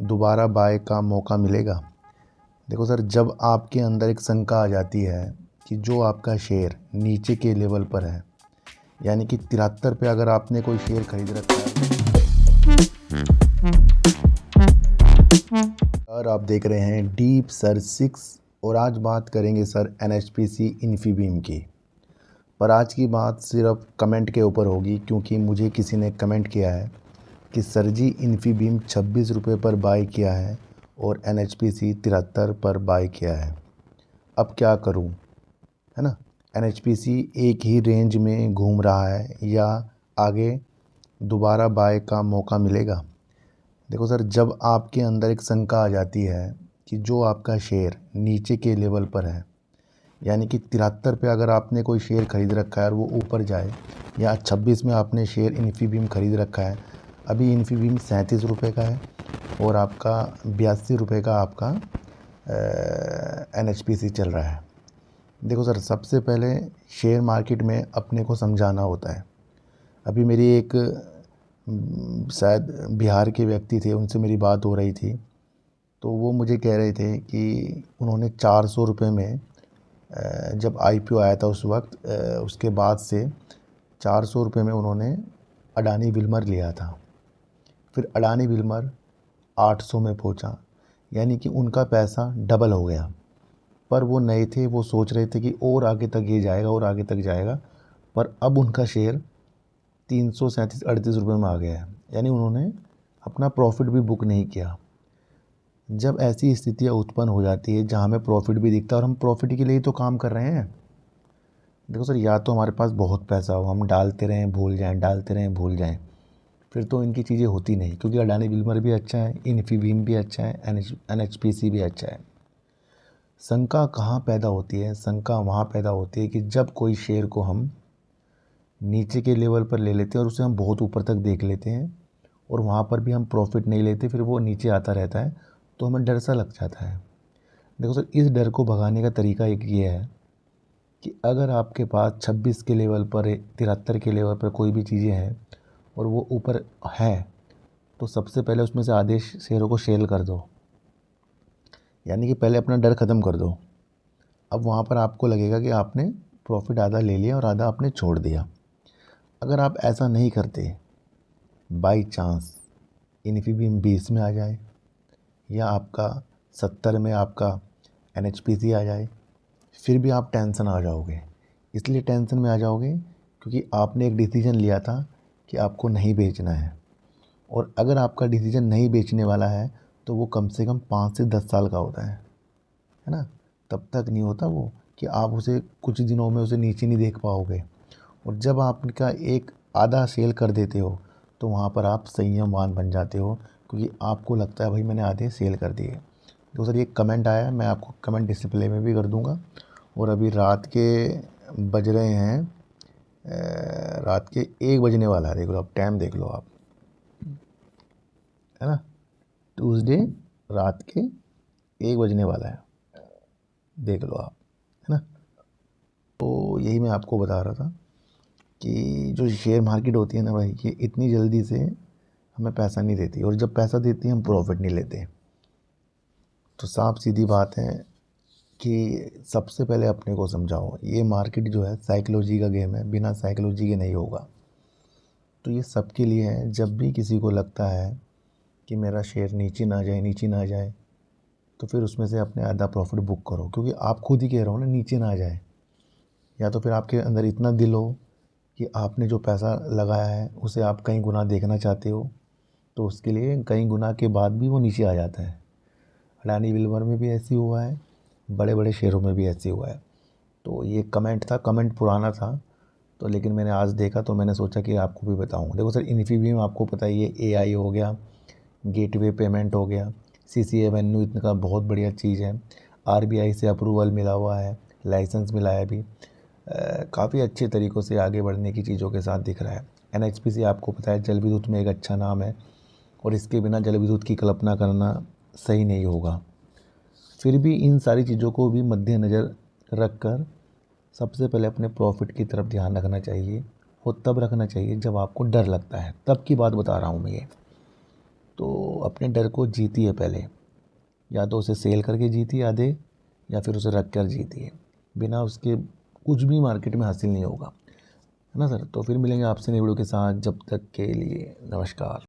दोबारा बाय का मौका मिलेगा? देखो सर, जब आपके अंदर एक शंका आ जाती है कि जो आपका शेयर नीचे के लेवल पर है, यानी कि 73 पे अगर आपने कोई शेयर खरीद रखा है और आप देख रहे हैं डीप सर 6, और आज बात करेंगे सर NHPC इन्फीबीम की। पर आज की बात सिर्फ कमेंट के ऊपर होगी, क्योंकि मुझे किसी ने कमेंट किया है कि सर जी इन्फीबीम 26 रुपये पर बाय किया है और NHPC 73 पर बाय किया है, अब क्या करूं, है ना। NHPC एक ही रेंज में घूम रहा है या आगे दोबारा बाय का मौका मिलेगा? देखो सर, जब आपके अंदर एक शंका आ जाती है कि जो आपका शेयर नीचे के लेवल पर है, यानी कि 73 पे अगर आपने कोई शेयर खरीद रखा है और वो ऊपर जाए, या 26 में आपने शेयर इन्फीबीम खरीद रखा है, अभी इन्फीबीम 37 रुपये का है और आपका 82 रुपये का आपका NHPC चल रहा है। देखो सर, सबसे पहले शेयर मार्केट में अपने को समझाना होता है। अभी मेरी एक शायद बिहार के व्यक्ति थे, उनसे मेरी बात हो रही थी, तो वो मुझे कह रहे थे कि उन्होंने 400 रुपये में जब IPO आया था उस वक्त, उसके बाद से 400 रुपये में उन्होंने अडानी विल्मर लिया था। फिर अडानी विल्मर 800 में पहुंचा, यानी कि उनका पैसा डबल हो गया। पर वो नए थे, वो सोच रहे थे कि और आगे तक ये जाएगा और आगे तक जाएगा, पर अब उनका शेयर 337-38 रुपये में आ गया है, यानी उन्होंने अपना प्रॉफिट भी बुक नहीं किया। जब ऐसी स्थितियाँ उत्पन्न हो जाती है जहाँ हमें प्रॉफिट भी दिखता है, और हम प्रॉफिट के लिए ही तो काम कर रहे हैं। देखो सर, या तो हमारे पास बहुत पैसा हो, हम डालते रहें भूल जाएं, डालते रहें भूल जाएं, फिर तो इनकी चीज़ें होती नहीं। क्योंकि अडानी विल्मर भी अच्छा है, इन्फीबीम भी अच्छा है, NHPC भी अच्छा है। शंका कहाँ पैदा होती है? शंका वहाँ पैदा होती है कि जब कोई शेयर को हम नीचे के लेवल पर ले लेते हैं और उसे हम बहुत ऊपर तक देख लेते हैं और वहाँ पर भी हम प्रॉफिट नहीं लेते, फिर वो नीचे आता रहता है, तो हमें डर सा लग जाता है। देखो सर, इस डर को भगाने का तरीका एक ये है कि अगर आपके पास 26 के लेवल पर, 73 के लेवल पर कोई भी चीज़ें हैं और वो ऊपर है, तो सबसे पहले उसमें से आधे शेयरों को सेल कर दो, यानी कि पहले अपना डर ख़त्म कर दो। अब वहाँ पर आपको लगेगा कि आपने प्रॉफिट आधा ले लिया और आधा आपने छोड़ दिया। अगर आप ऐसा नहीं करते, बाई चांस इन्फीबीम 20 में आ जाए या आपका 70 में आपका NHPC आ जाए, फिर भी आप टेंशन आ जाओगे। इसलिए टेंशन में आ जाओगे क्योंकि आपने एक डिसीजन लिया था कि आपको नहीं बेचना है, और अगर आपका डिसीजन नहीं बेचने वाला है तो वो कम से कम 5 से 10 साल का होता है ना। तब तक नहीं होता वो कि आप उसे कुछ दिनों में उसे नीचे नहीं देख पाओगे। और जब आपका एक आधा सेल कर देते हो तो वहाँ पर आप संयमवान बन जाते हो, क्योंकि आपको लगता है भाई मैंने आधे सेल कर दिए। तो सर, ये कमेंट आया है, मैं आपको कमेंट डिस्प्ले में भी कर दूँगा। और अभी रात के बज रहे हैं, रात के 1 बजने वाला है, देख लो आप, टाइम देख लो आप, है ना। ट्यूसडे रात के 1 बजने वाला है, देख लो आप, है ना। तो यही मैं आपको बता रहा था कि जो शेयर मार्केट होती है ना भाई, ये इतनी जल्दी से हमें पैसा नहीं देती, और जब पैसा देती है हम प्रॉफिट नहीं लेते। तो साफ सीधी बात है कि सबसे पहले अपने को समझाओ, ये मार्केट जो है साइकोलॉजी का गेम है, बिना साइकोलॉजी के नहीं होगा। तो ये सबके लिए है। जब भी किसी को लगता है कि मेरा शेयर नीचे ना जाए, नीचे ना जाए, तो फिर उसमें से अपने आधा प्रॉफिट बुक करो, क्योंकि आप खुद ही कह रहे हो ना नीचे ना जाए। या तो फिर आपके अंदर इतना दिल हो कि आपने जो पैसा लगाया है उसे आप कई गुना देखना चाहते हो, तो उसके लिए कई गुना के बाद भी वो नीचे आ जाता है। अडानी विल्मर में भी ऐसे हुआ है, बड़े बड़े शेयरों में भी ऐसे हुआ है। तो ये कमेंट था, कमेंट पुराना था, तो लेकिन मैंने आज देखा तो मैंने सोचा कि आपको भी बताऊं। देखो सर, इन्फीबीम आपको पता ही है, AI हो गया, गेटवे पेमेंट हो गया, CC एवेन्यू इनका बहुत बढ़िया चीज़ है, RBI से अप्रूवल मिला हुआ है, लाइसेंस मिला है अभी, काफ़ी अच्छे तरीक़ों से आगे बढ़ने की चीज़ों के साथ दिख रहा है। NHPC आपको पता है जल विद्युत में एक अच्छा नाम है, और इसके बिना जल विद्युत की कल्पना करना सही नहीं होगा। फिर भी इन सारी चीज़ों को भी मद्देनज़र रख कर सबसे पहले अपने प्रॉफिट की तरफ ध्यान रखना चाहिए, और तब रखना चाहिए जब आपको डर लगता है, तब की बात बता रहा हूँ मैं ये। तो अपने डर को जीतिए पहले, या तो उसे सेल करके जीतिए आधे, या फिर उसे रख कर जीतिए। बिना उसके कुछ भी मार्केट में हासिल नहीं होगा, है ना सर। तो फिर मिलेंगे आपसे नई वीडियो के साथ, जब तक के लिए नमस्कार।